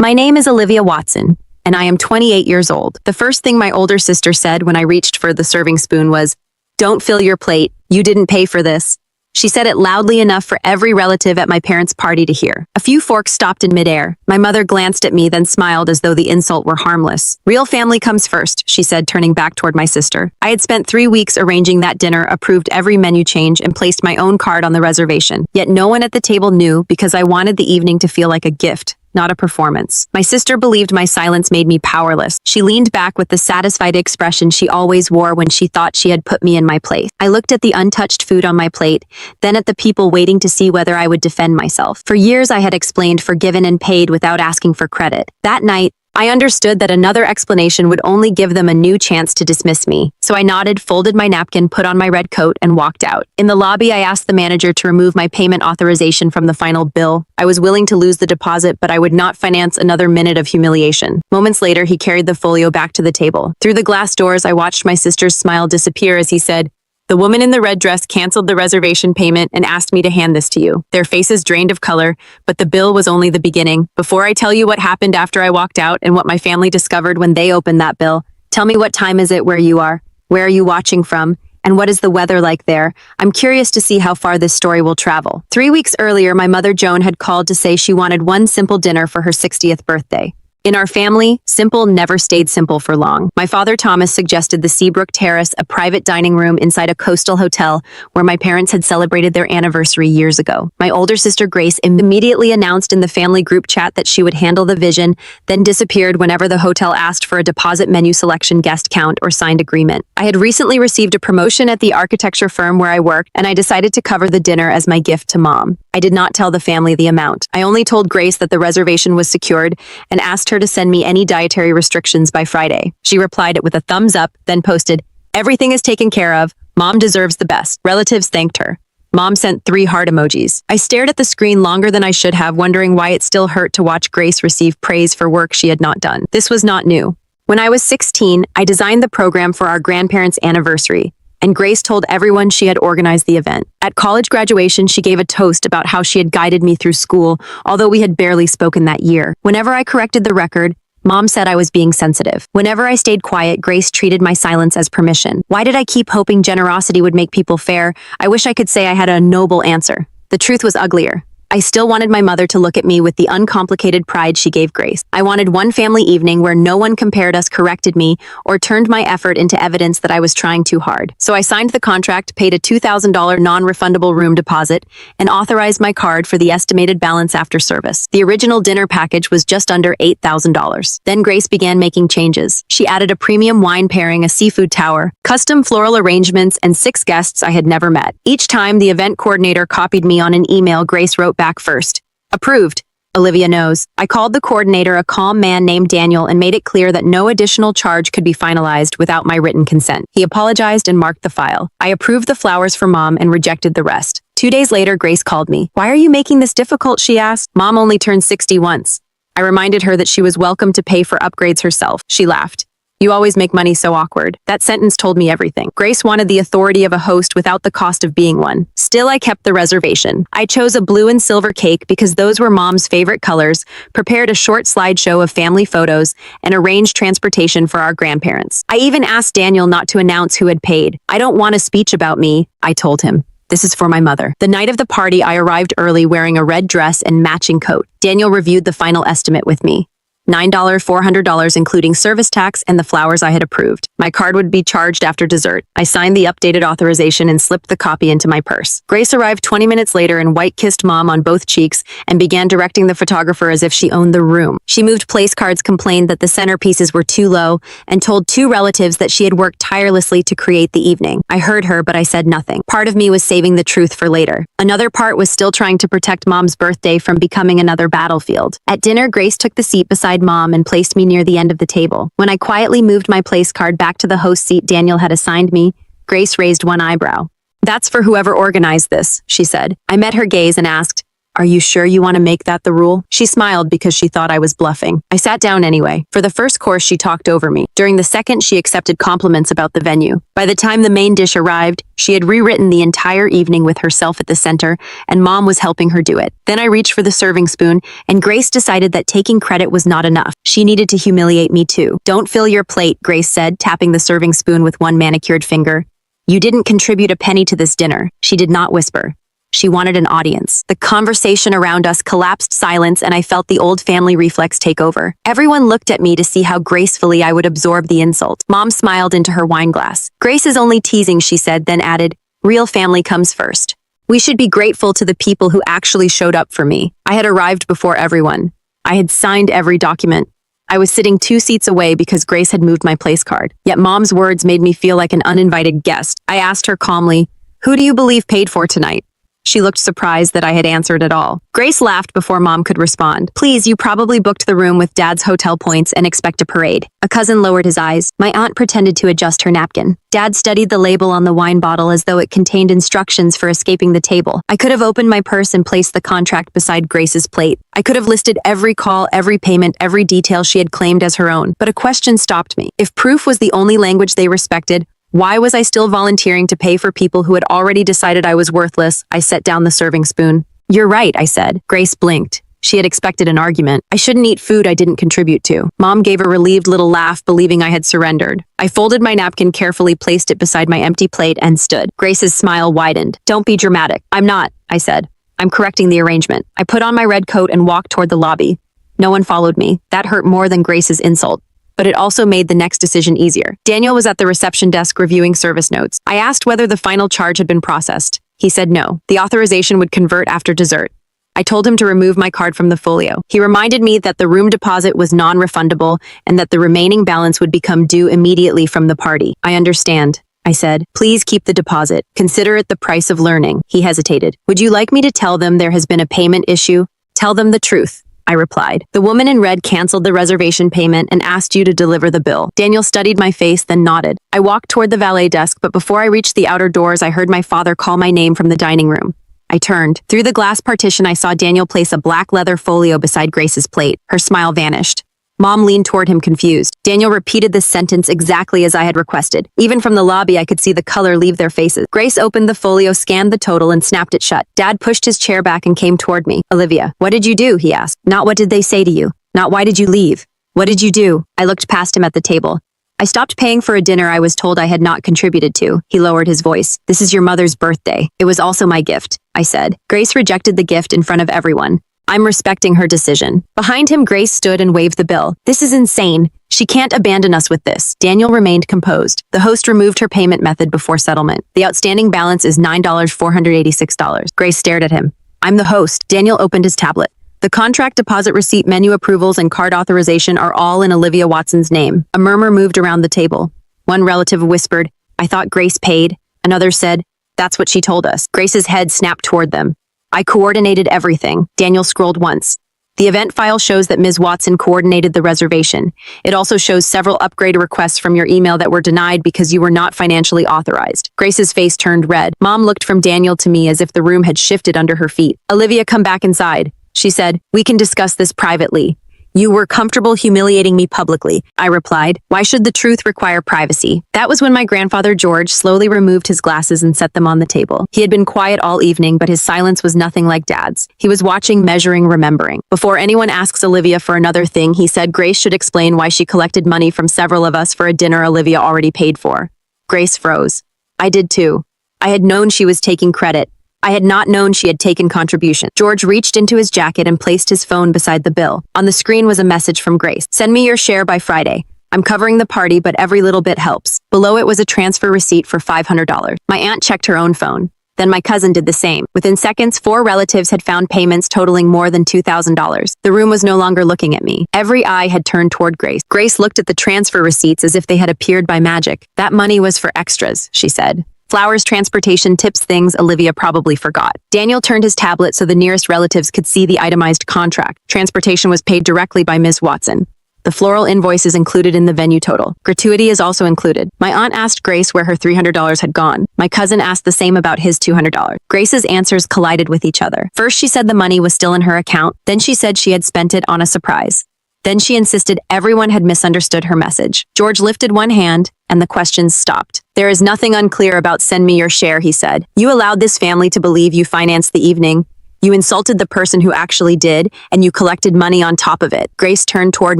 My name is Olivia Watson, and I am 28 years old. The first thing my older sister said when I reached for the serving spoon was, "Don't fill your plate. You didn't pay for this." She said it loudly enough for every relative at my parents' party to hear. A few forks stopped in midair. My mother glanced at me, then smiled as though the insult were harmless. "Real family comes first," she said, turning back toward my sister. I had spent 3 weeks arranging that dinner, approved every menu change, and placed my own card on the reservation. Yet no one at the table knew because I wanted the evening to feel like a gift, not a performance. My sister believed my silence made me powerless. She leaned back with the satisfied expression she always wore when she thought she had put me in my place. I looked at the untouched food on my plate, then at the people waiting to see whether I would defend myself. For years I had explained, forgiven, and paid without asking for credit. That night, I understood that another explanation would only give them a new chance to dismiss me. So I nodded, folded my napkin, put on my red coat, and walked out. In the lobby, I asked the manager to remove my payment authorization from the final bill. I was willing to lose the deposit, but I would not finance another minute of humiliation. Moments later, he carried the folio back to the table. Through the glass doors, I watched my sister's smile disappear as he said, "The woman in the red dress canceled the reservation payment and asked me to hand this to you." Their faces drained of color, but the bill was only the beginning. Before I tell you what happened after I walked out and what my family discovered when they opened that bill, tell me, what time is it where you are? Where are you watching from? And what is the weather like there? I'm curious to see how far this story will travel. 3 weeks earlier, my mother Joan had called to say she wanted one simple dinner for her 60th birthday. In our family, simple never stayed simple for long. My father Thomas suggested the Seabrook Terrace, a private dining room inside a coastal hotel where my parents had celebrated their anniversary years ago. My older sister Grace immediately announced in the family group chat that she would handle the vision, then disappeared whenever the hotel asked for a deposit, menu selection, guest count, or signed agreement. I had recently received a promotion at the architecture firm where I worked, and I decided to cover the dinner as my gift to Mom. I did not tell the family the amount. I only told Grace that the reservation was secured and asked her to send me any dietary restrictions by Friday. She replied it with a thumbs up, then posted, "Everything is taken care of. Mom deserves the best." Relatives thanked her. Mom sent 3 heart emojis. I stared at the screen longer than I should have, wondering why it still hurt to watch Grace receive praise for work she had not done. This was not new. When I was 16, I designed the program for our grandparents' anniversary, and Grace told everyone she had organized the event. At college graduation, she gave a toast about how she had guided me through school, although we had barely spoken that year. Whenever I corrected the record, Mom said I was being sensitive. Whenever I stayed quiet, Grace treated my silence as permission. Why did I keep hoping generosity would make people fair? I wish I could say I had a noble answer. The truth was uglier. I still wanted my mother to look at me with the uncomplicated pride she gave Grace. I wanted one family evening where no one compared us, corrected me, or turned my effort into evidence that I was trying too hard. So I signed the contract, paid a $2,000 non-refundable room deposit, and authorized my card for the estimated balance after service. The original dinner package was just under $8,000. Then Grace began making changes. She added a premium wine pairing, a seafood tower, custom floral arrangements, and 6 guests I had never met. Each time the event coordinator copied me on an email, Grace wrote back first, "Approved. Olivia knows." I called the coordinator, a calm man named Daniel, and made it clear that no additional charge could be finalized without my written consent. He apologized and marked the file. I approved the flowers for Mom and rejected the rest. 2 days later, Grace called me. "Why are you making this difficult?" she asked. "Mom only turned 60 once." I reminded her that she was welcome to pay for upgrades herself. She laughed. "You always make money so awkward." That sentence told me everything. Grace wanted the authority of a host without the cost of being one. Still, I kept the reservation. I chose a blue and silver cake because those were Mom's favorite colors, prepared a short slideshow of family photos, and arranged transportation for our grandparents. I even asked Daniel not to announce who had paid. "I don't want a speech about me," I told him. "This is for my mother." The night of the party, I arrived early wearing a red dress and matching coat. Daniel reviewed the final estimate with me. $9,400 including service tax and the flowers I had approved. My card would be charged after dessert. I signed the updated authorization and slipped the copy into my purse. Grace arrived 20 minutes later and white-kissed Mom on both cheeks and began directing the photographer as if she owned the room. She moved place cards, complained that the centerpieces were too low, and told 2 relatives that she had worked tirelessly to create the evening. I heard her, but I said nothing. Part of me was saving the truth for later. Another part was still trying to protect Mom's birthday from becoming another battlefield. At dinner, Grace took the seat beside Mom and placed me near the end of the table. When I quietly moved my place card back to the host seat Daniel had assigned me, Grace raised one eyebrow. "That's for whoever organized this," she said. I met her gaze and asked, Are you sure you want to make that the rule? She smiled because she thought I was bluffing. I sat down anyway. For the first course, she talked over me. During the second, she accepted compliments about the venue. By the time the main dish arrived, she had rewritten the entire evening with herself at the center, and Mom was helping her do it. Then I reached for the serving spoon, and Grace decided that taking credit was not enough. She needed to humiliate me too. Don't fill your plate, Grace said, tapping the serving spoon with one manicured finger. You didn't contribute a penny to this dinner. She did not whisper. She wanted an audience. The conversation around us collapsed silence, and I felt the old family reflex take over. Everyone looked at me to see how gracefully I would absorb the insult. Mom smiled into her wine glass. Grace is only teasing, she said, then added, real family comes first. We should be grateful to the people who actually showed up for me. I had arrived before everyone. I had signed every document. I was sitting 2 seats away because Grace had moved my place card. Yet Mom's words made me feel like an uninvited guest. I asked her calmly, who do you believe paid for tonight? She looked surprised that I had answered at all. Grace laughed before Mom could respond. Please, you probably booked the room with Dad's hotel points and expect a parade. A cousin lowered his eyes. My aunt pretended to adjust her napkin. Dad studied the label on the wine bottle as though it contained instructions for escaping the table. I could have opened my purse and placed the contract beside Grace's plate. I could have listed every call, every payment, every detail she had claimed as her own. But a question stopped me. If proof was the only language they respected, why was I still volunteering to pay for people who had already decided I was worthless? I set down the serving spoon. You're right, I said. Grace blinked. She had expected an argument. I shouldn't eat food I didn't contribute to. Mom gave a relieved little laugh, believing I had surrendered. I folded my napkin carefully, placed it beside my empty plate, and stood. Grace's smile widened. Don't be dramatic. I'm not, I said. I'm correcting the arrangement. I put on my red coat and walked toward the lobby. No one followed me. That hurt more than Grace's insult. But it also made the next decision easier. Daniel was at the reception desk reviewing service notes. I asked whether the final charge had been processed. He said no. The authorization would convert after dessert. I told him to remove my card from the folio. He reminded me that the room deposit was non-refundable and that the remaining balance would become due immediately from the party. I understand, I said. Please keep the deposit. Consider it the price of learning. He hesitated. Would you like me to tell them there has been a payment issue? Tell them the truth, I replied. The woman in red canceled the reservation payment and asked you to deliver the bill. Daniel studied my face, then nodded. I walked toward the valet desk, but before I reached the outer doors, I heard my father call my name from the dining room. I turned. Through the glass partition, I saw Daniel place a black leather folio beside Grace's plate. Her smile vanished. Mom leaned toward him, confused. Daniel repeated this sentence exactly as I had requested. Even from the lobby, I could see the color leave their faces. Grace opened the folio, scanned the total, and snapped it shut. Dad pushed his chair back and came toward me. Olivia, what did you do? He asked. Not what did they say to you. Not why did you leave. What did you do? I looked past him at the table. I stopped paying for a dinner I was told I had not contributed to. He lowered his voice. This is your mother's birthday. It was also my gift, I said. Grace rejected the gift in front of everyone. I'm respecting her decision. Behind him, Grace stood and waved the bill. This is insane. She can't abandon us with this. Daniel remained composed. The host removed her payment method before settlement. The outstanding balance is $9,486. Grace stared at him. I'm the host. Daniel opened his tablet. The contract, deposit receipt, menu approvals, and card authorization are all in Olivia Watson's name. A murmur moved around the table. One relative whispered, I thought Grace paid. Another said, that's what she told us. Grace's head snapped toward them. I coordinated everything. Daniel scrolled once. The event file shows that Ms. Watson coordinated the reservation. It also shows several upgrade requests from your email that were denied because you were not financially authorized. Grace's face turned red. Mom looked from Daniel to me as if the room had shifted under her feet. Olivia, come back inside. She said, we can discuss this privately. You were comfortable humiliating me publicly, I replied. Why should the truth require privacy? That was when my grandfather George slowly removed his glasses and set them on the table. He had been quiet all evening, but his silence was nothing like Dad's. He was watching, measuring, remembering. Before anyone asks Olivia for another thing, he said Grace should explain why she collected money from several of us for a dinner Olivia already paid for. Grace froze. I did too. I had known she was taking credit. I had not known she had taken contribution. George reached into his jacket and placed his phone beside the bill. On the screen was a message from Grace. Send me your share by Friday. I'm covering the party, but every little bit helps. Below it was a transfer receipt for $500. My aunt checked her own phone. Then my cousin did the same. Within seconds, 4 relatives had found payments totaling more than $2,000. The room was no longer looking at me. Every eye had turned toward Grace. Grace looked at the transfer receipts as if they had appeared by magic. That money was for extras, she said. Flowers, transportation, tips, things Olivia probably forgot. Daniel turned his tablet so the nearest relatives could see the itemized contract. Transportation was paid directly by Ms. Watson. The floral invoice is included in the venue total. Gratuity is also included. My aunt asked Grace where her $300 had gone. My cousin asked the same about his $200. Grace's answers collided with each other. First, she said the money was still in her account. Then she said she had spent it on a surprise. Then she insisted everyone had misunderstood her message. George lifted one hand, and the questions stopped. There is nothing unclear about send me your share, he said. You allowed this family to believe you financed the evening. You insulted the person who actually did, and you collected money on top of it. Grace turned toward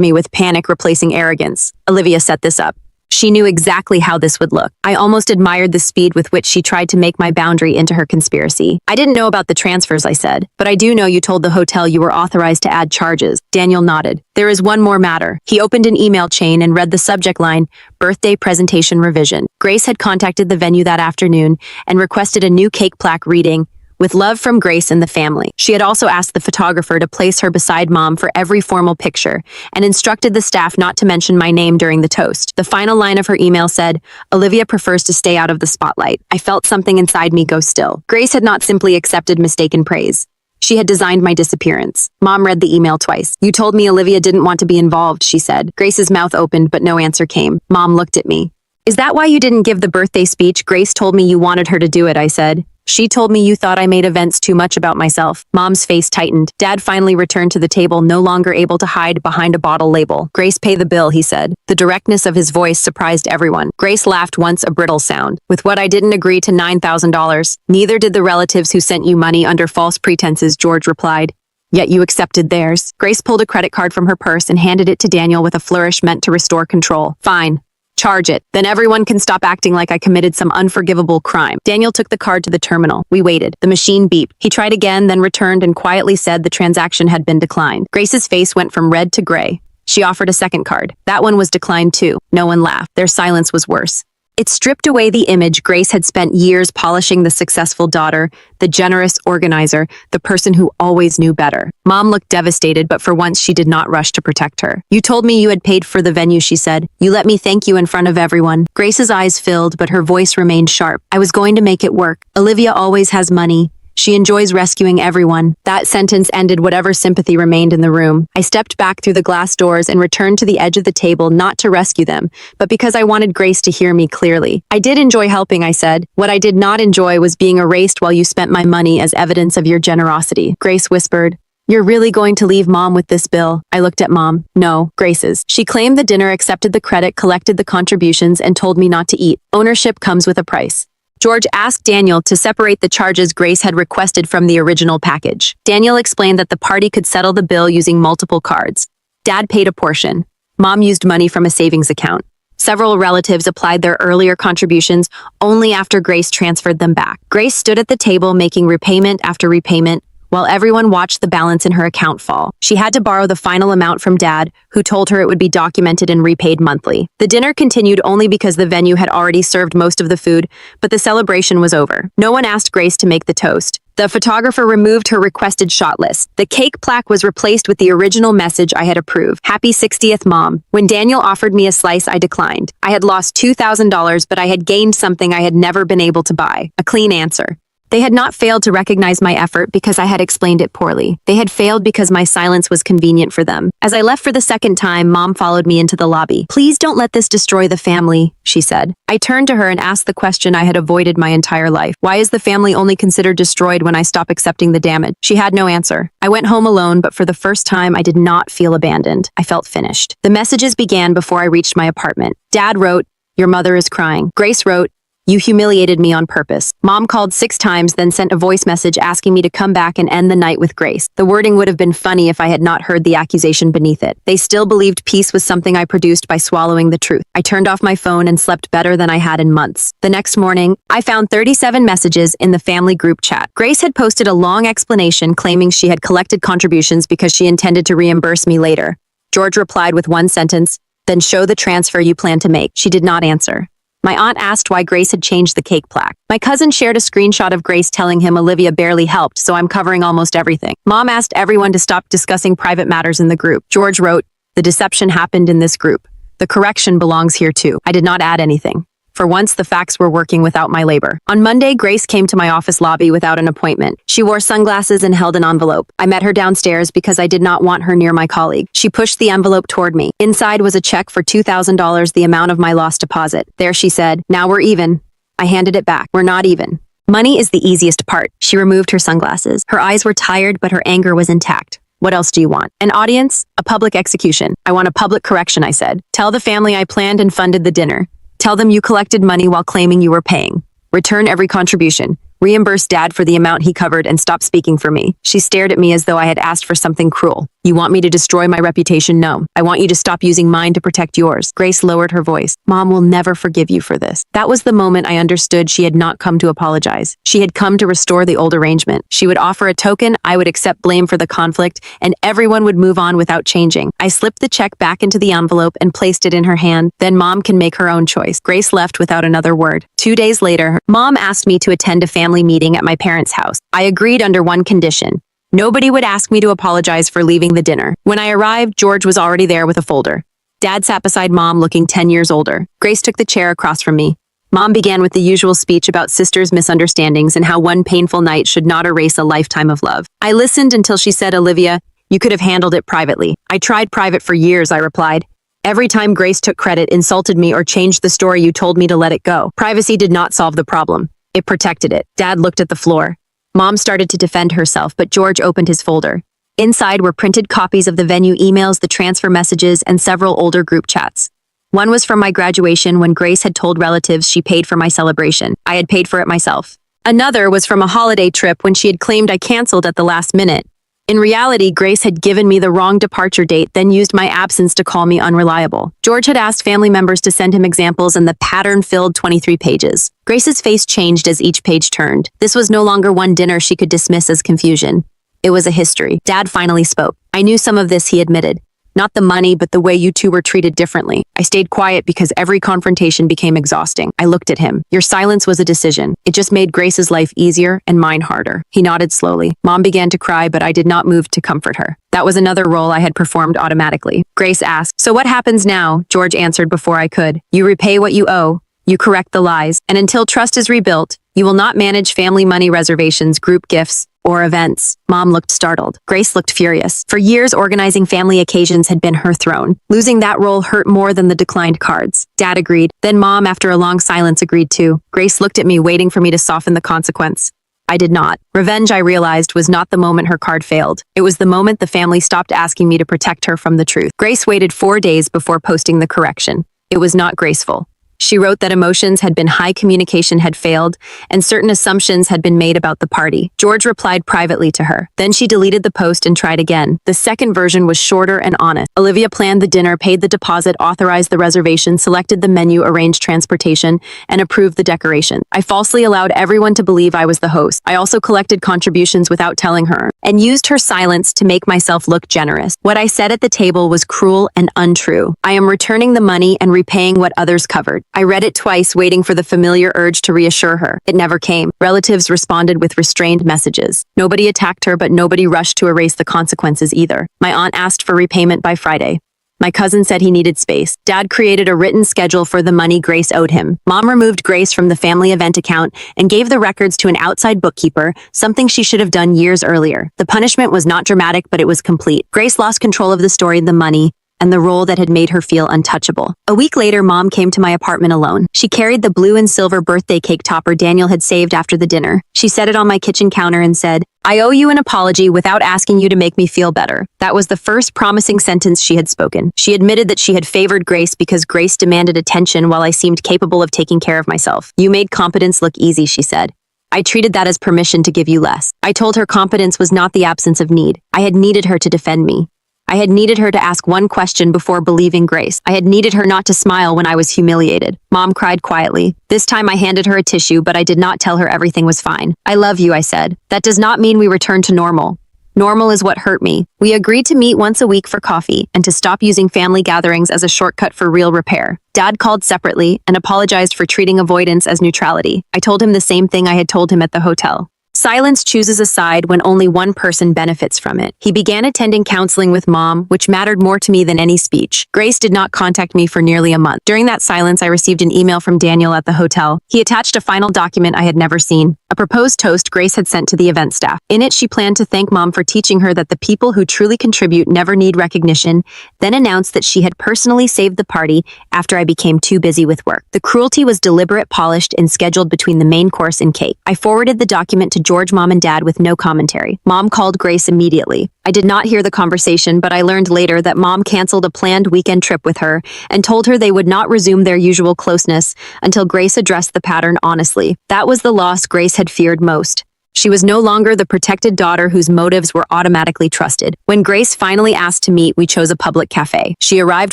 me with panic replacing arrogance. Olivia set this up. She knew exactly how this would look. I almost admired the speed with which she tried to make my boundary into her conspiracy. I didn't know about the transfers, I said, but I do know you told the hotel you were authorized to add charges. Daniel nodded. There is one more matter. He opened an email chain and read the subject line, birthday presentation revision. Grace had contacted the venue that afternoon and requested a new cake plaque reading, with love from Grace and the family. She had also asked the photographer to place her beside Mom for every formal picture and instructed the staff not to mention my name during the toast. The final line of her email said, Olivia prefers to stay out of the spotlight. I felt something inside me go still. Grace had not simply accepted mistaken praise. She had designed my disappearance. Mom read the email twice. You told me Olivia didn't want to be involved, she said. Grace's mouth opened, but no answer came. Mom looked at me. Is that why you didn't give the birthday speech? Grace told me you wanted her to do it, I said. She told me you thought I made events too much about myself. Mom's face tightened. Dad finally returned to the table, no longer able to hide behind a bottle label. Grace, pay the bill, he said. The directness of his voice surprised everyone. Grace laughed once, a brittle sound. With what I didn't agree to $9,000. Neither did the relatives who sent you money under false pretenses, George replied. Yet you accepted theirs. Grace pulled a credit card from her purse and handed it to Daniel with a flourish meant to restore control. Fine. Charge it. Then everyone can stop acting like I committed some unforgivable crime. Daniel took the card to the terminal. We waited. The machine beeped. He tried again, then returned and quietly said the transaction had been declined. Grace's face went from red to gray. She offered a second card. That one was declined too. No one laughed. Their silence was worse. It stripped away the image Grace had spent years polishing, the successful daughter, the generous organizer, the person who always knew better. Mom looked devastated, but for once she did not rush to protect her. You told me you had paid for the venue, she said. You let me thank you in front of everyone. Grace's eyes filled, but her voice remained sharp. I was going to make it work. Olivia always has money. She enjoys rescuing everyone. That sentence ended whatever sympathy remained in the room. I stepped back through the glass doors and returned to the edge of the table, not to rescue them, but because I wanted Grace to hear me clearly. I did enjoy helping, I said. What I did not enjoy was being erased while you spent my money as evidence of your generosity. Grace whispered, You're really going to leave Mom with this bill? I looked at Mom. No, Grace's. She claimed the dinner, accepted the credit, collected the contributions, and told me not to eat. Ownership comes with a price. George asked Daniel to separate the charges Grace had requested from the original package. Daniel explained that the party could settle the bill using multiple cards. Dad paid a portion. Mom used money from a savings account. Several relatives applied their earlier contributions only after Grace transferred them back. Grace stood at the table making repayment after repayment, while everyone watched the balance in her account fall. She had to borrow the final amount from Dad, who told her it would be documented and repaid monthly. The dinner continued only because the venue had already served most of the food, but the celebration was over. No one asked Grace to make the toast. The photographer removed her requested shot list. The cake plaque was replaced with the original message I had approved. Happy 60th, Mom. When Daniel offered me a slice, I declined. I had lost $2,000, but I had gained something I had never been able to buy. A clean answer. They had not failed to recognize my effort because I had explained it poorly. They had failed because my silence was convenient for them. As I left for the second time, Mom followed me into the lobby. Please don't let this destroy the family, she said. I turned to her and asked the question I had avoided my entire life. Why is the family only considered destroyed when I stop accepting the damage? She had no answer. I went home alone, but for the first time, I did not feel abandoned. I felt finished. The messages began before I reached my apartment. Dad wrote, Your mother is crying. Grace wrote, You humiliated me on purpose. Mom called 6 times, then sent a voice message asking me to come back and end the night with Grace. The wording would have been funny if I had not heard the accusation beneath it. They still believed peace was something I produced by swallowing the truth. I turned off my phone and slept better than I had in months. The next morning, I found 37 messages in the family group chat. Grace had posted a long explanation claiming she had collected contributions because she intended to reimburse me later. George replied with one sentence, Then show the transfer you plan to make. She did not answer. My aunt asked why Grace had changed the cake plaque. My cousin shared a screenshot of Grace telling him Olivia barely helped, so I'm covering almost everything. Mom asked everyone to stop discussing private matters in the group. George wrote, The deception happened in this group. The correction belongs here too. I did not add anything. For once, the facts were working without my labor. On Monday, Grace came to my office lobby without an appointment. She wore sunglasses and held an envelope. I met her downstairs because I did not want her near my colleague. She pushed the envelope toward me. Inside was a check for $2,000, the amount of my lost deposit. There, she said, "Now we're even." I handed it back. "We're not even. Money is the easiest part." She removed her sunglasses. Her eyes were tired, but her anger was intact. "What else do you want? An audience? A public execution?" "I want a public correction," I said. "Tell the family I planned and funded the dinner. Tell them you collected money while claiming you were paying. Return every contribution. Reimburse Dad for the amount he covered and stop speaking for me." She stared at me as though I had asked for something cruel. "You want me to destroy my reputation? No. I want you to stop using mine to protect yours." Grace lowered her voice. "Mom will never forgive you for this." That was the moment I understood she had not come to apologize. She had come to restore the old arrangement. She would offer a token, I would accept blame for the conflict, and everyone would move on without changing. I slipped the check back into the envelope and placed it in her hand. "Then Mom can make her own choice." Grace left without another word. 2 days later, Mom asked me to attend a family meeting at my parents' house. I agreed under one condition. Nobody would ask me to apologize for leaving the dinner. When I arrived, George was already there with a folder. Dad sat beside Mom, looking 10 years older. Grace took the chair across from me. Mom began with the usual speech about sisters' misunderstandings and how one painful night should not erase a lifetime of love. I listened until she said, "Olivia, you could have handled it privately." "I tried private for years," I replied. "Every time Grace took credit, insulted me, or changed the story, you told me to let it go." Privacy did not solve the problem. It protected it. Dad looked at the floor. Mom started to defend herself, but George opened his folder. Inside were printed copies of the venue emails, the transfer messages, and several older group chats. One was from my graduation when Grace had told relatives she paid for my celebration. I had paid for it myself. Another was from a holiday trip when she had claimed I canceled at the last minute. In reality, Grace had given me the wrong departure date, then used my absence to call me unreliable. George had asked family members to send him examples, and the pattern filled 23 pages. Grace's face changed as each page turned. This was no longer one dinner she could dismiss as confusion. It was a history. Dad finally spoke. "I knew some of this," he admitted. "Not the money, but the way you two were treated differently." I stayed quiet because every confrontation became exhausting. I looked at him. "Your silence was a decision. It just made Grace's life easier and mine harder." He nodded slowly. Mom began to cry, but I did not move to comfort her. That was another role I had performed automatically. Grace asked, "So what happens now?" George answered before I could. "You repay what you owe. You correct the lies. And until trust is rebuilt, you will not manage family money reservations, group gifts, or events." Mom looked startled. Grace looked furious. For years, organizing family occasions had been her throne. Losing that role hurt more than the declined cards. Dad agreed. Then Mom, after a long silence, agreed too. Grace looked at me, waiting for me to soften the consequence. I did not. Revenge, I realized, was not the moment her card failed. It was the moment the family stopped asking me to protect her from the truth. Grace waited 4 days before posting the correction. It was not graceful. She wrote that emotions had been high, communication had failed, and certain assumptions had been made about the party. George replied privately to her. Then she deleted the post and tried again. The second version was shorter and honest. Olivia planned the dinner, paid the deposit, authorized the reservation, selected the menu, arranged transportation, and approved the decoration. I falsely allowed everyone to believe I was the host. I also collected contributions without telling her, and used her silence to make myself look generous. What I said at the table was cruel and untrue. I am returning the money and repaying what others covered. I read it twice, waiting for the familiar urge to reassure her. It never came. Relatives responded with restrained messages. Nobody attacked her, but nobody rushed to erase the consequences either. My aunt asked for repayment by Friday. My cousin said he needed space. Dad created a written schedule for the money Grace owed him. Mom removed Grace from the family event account and gave the records to an outside bookkeeper, something she should have done years earlier. The punishment was not dramatic, but it was complete. Grace lost control of the story, the money, and the role that had made her feel untouchable. A week later, Mom came to my apartment alone. She carried the blue and silver birthday cake topper Daniel had saved after the dinner. She set it on my kitchen counter and said, "I owe you an apology without asking you to make me feel better." That was the first promising sentence she had spoken. She admitted that she had favored Grace because Grace demanded attention while I seemed capable of taking care of myself. "You made competence look easy," she said. "I treated that as permission to give you less." I told her competence was not the absence of need. I had needed her to defend me. I had needed her to ask one question before believing Grace. I had needed her not to smile when I was humiliated. Mom cried quietly. This time I handed her a tissue, but I did not tell her everything was fine. "I love you," I said. "That does not mean we return to normal. Normal is what hurt me." We agreed to meet once a week for coffee and to stop using family gatherings as a shortcut for real repair. Dad called separately and apologized for treating avoidance as neutrality. I told him the same thing I had told him at the hotel. Silence chooses a side when only one person benefits from it. He began attending counseling with Mom, which mattered more to me than any speech. Grace did not contact me for nearly a month. During that silence, I received an email from Daniel at the hotel. He attached a final document I had never seen, a proposed toast Grace had sent to the event staff. In it, she planned to thank Mom for teaching her that the people who truly contribute never need recognition, then announced that she had personally saved the party after I became too busy with work. The cruelty was deliberate, polished, and scheduled between the main course and cake. I forwarded the document to George, Mom, and Dad with no commentary. Mom called Grace immediately. I did not hear the conversation, but I learned later that Mom canceled a planned weekend trip with her and told her they would not resume their usual closeness until Grace addressed the pattern honestly. That was the loss Grace had feared most. She was no longer the protected daughter whose motives were automatically trusted. When Grace finally asked to meet, we chose a public cafe. She arrived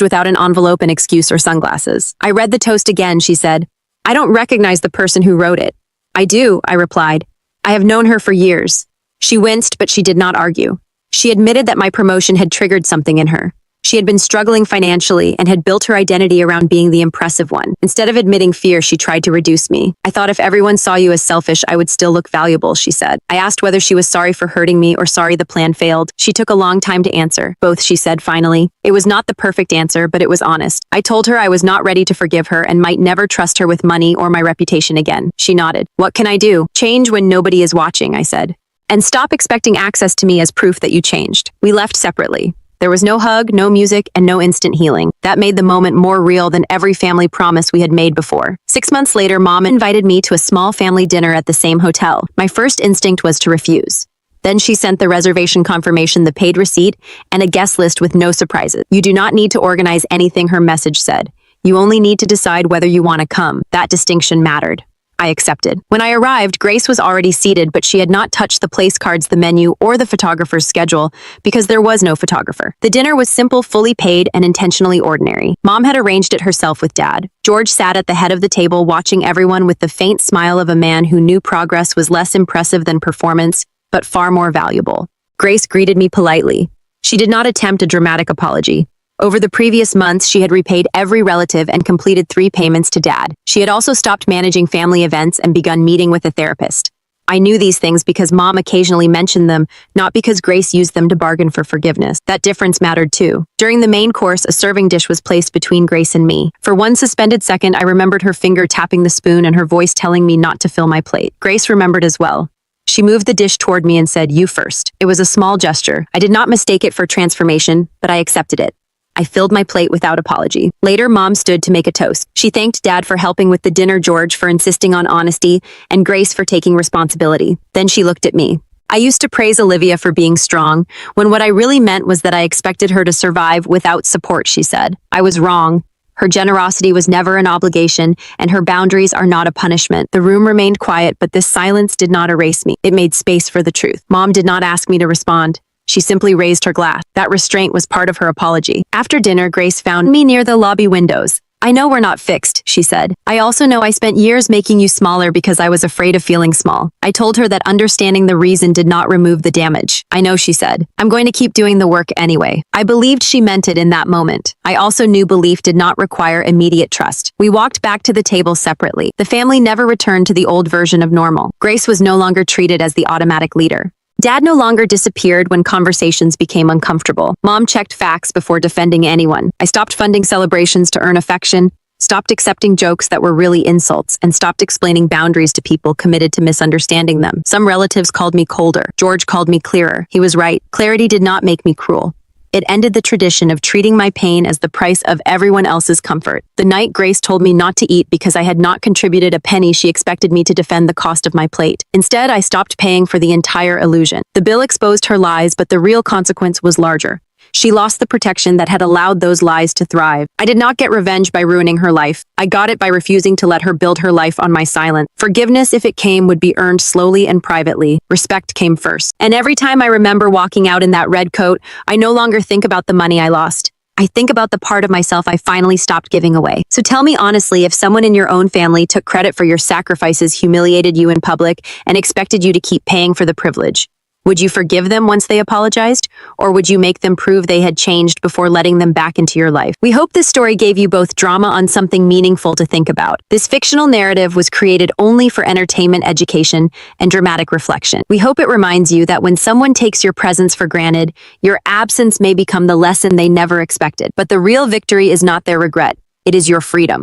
without an envelope, an excuse, or sunglasses. I read the toast again, she said. I don't recognize the person who wrote it. I do, I replied. I have known her for years. She winced, but she did not argue. She admitted that my promotion had triggered something in her. She had been struggling financially and had built her identity around being the impressive one. Instead of admitting fear, she tried to reduce me. I thought if everyone saw you as selfish, I would still look valuable, she said. I asked whether she was sorry for hurting me or sorry the plan failed. She took a long time to answer. Both, she said finally. It was not the perfect answer, but it was honest. I told her I was not ready to forgive her and might never trust her with money or my reputation again. She nodded. What can I do? Change when nobody is watching, I said. And stop expecting access to me as proof that you changed. We left separately. There was no hug, no music, and no instant healing. That made the moment more real than every family promise we had made before. 6 months later, Mom invited me to a small family dinner at the same hotel. My first instinct was to refuse. Then she sent the reservation confirmation, the paid receipt, and a guest list with no surprises. You do not need to organize anything, her message said. You only need to decide whether you want to come. That distinction mattered. I accepted. When I arrived, Grace was already seated, but she had not touched the place cards, the menu, or the photographer's schedule because there was no photographer. The dinner was simple, fully paid, and intentionally ordinary. Mom had arranged it herself with Dad. George sat at the head of the table, watching everyone with the faint smile of a man who knew progress was less impressive than performance, but far more valuable. Grace greeted me politely. She did not attempt a dramatic apology. Over the previous months, she had repaid every relative and completed 3 payments to Dad. She had also stopped managing family events and begun meeting with a therapist. I knew these things because Mom occasionally mentioned them, not because Grace used them to bargain for forgiveness. That difference mattered too. During the main course, a serving dish was placed between Grace and me. For one suspended second, I remembered her finger tapping the spoon and her voice telling me not to fill my plate. Grace remembered as well. She moved the dish toward me and said, "You first." It was a small gesture. I did not mistake it for transformation, but I accepted it. I filled my plate without apology. Later, Mom stood to make a toast. She thanked Dad for helping with the dinner, George for insisting on honesty, and Grace for taking responsibility. Then she looked at me. I used to praise Olivia for being strong, when what I really meant was that I expected her to survive without support, she said. I was wrong. Her generosity was never an obligation, and her boundaries are not a punishment. The room remained quiet, but this silence did not erase me. It made space for the truth. Mom did not ask me to respond. She simply raised her glass. That restraint was part of her apology. After dinner, Grace found me near the lobby windows. "I know we're not fixed," she said. "I also know I spent years making you smaller because I was afraid of feeling small." I told her that understanding the reason did not remove the damage. "I know," she said. "I'm going to keep doing the work anyway." I believed she meant it in that moment. I also knew belief did not require immediate trust. We walked back to the table separately. The family never returned to the old version of normal. Grace was no longer treated as the automatic leader. Dad no longer disappeared when conversations became uncomfortable. Mom checked facts before defending anyone. I stopped funding celebrations to earn affection, stopped accepting jokes that were really insults, and stopped explaining boundaries to people committed to misunderstanding them. Some relatives called me colder. George called me clearer. He was right. Clarity did not make me cruel. It ended the tradition of treating my pain as the price of everyone else's comfort. The night Grace told me not to eat because I had not contributed a penny, she expected me to defend the cost of my plate. Instead, I stopped paying for the entire illusion. The bill exposed her lies, but the real consequence was larger. She lost the protection that had allowed those lies to thrive. I did not get revenge by ruining her life. I got it by refusing to let her build her life on my silence. Forgiveness, if it came, would be earned slowly and privately. Respect came first. And every time I remember walking out in that red coat, I no longer think about the money I lost. I think about the part of myself I finally stopped giving away. So tell me honestly, if someone in your own family took credit for your sacrifices, humiliated you in public, and expected you to keep paying for the privilege, Would you forgive them once they apologized? Or would you make them prove they had changed before letting them back into your life? We hope this story gave you both drama on something meaningful to think about. This fictional narrative was created only for entertainment, education, and dramatic reflection. We hope it reminds you that when someone takes your presence for granted, your absence may become the lesson they never expected. But the real victory is not their regret. It is your freedom.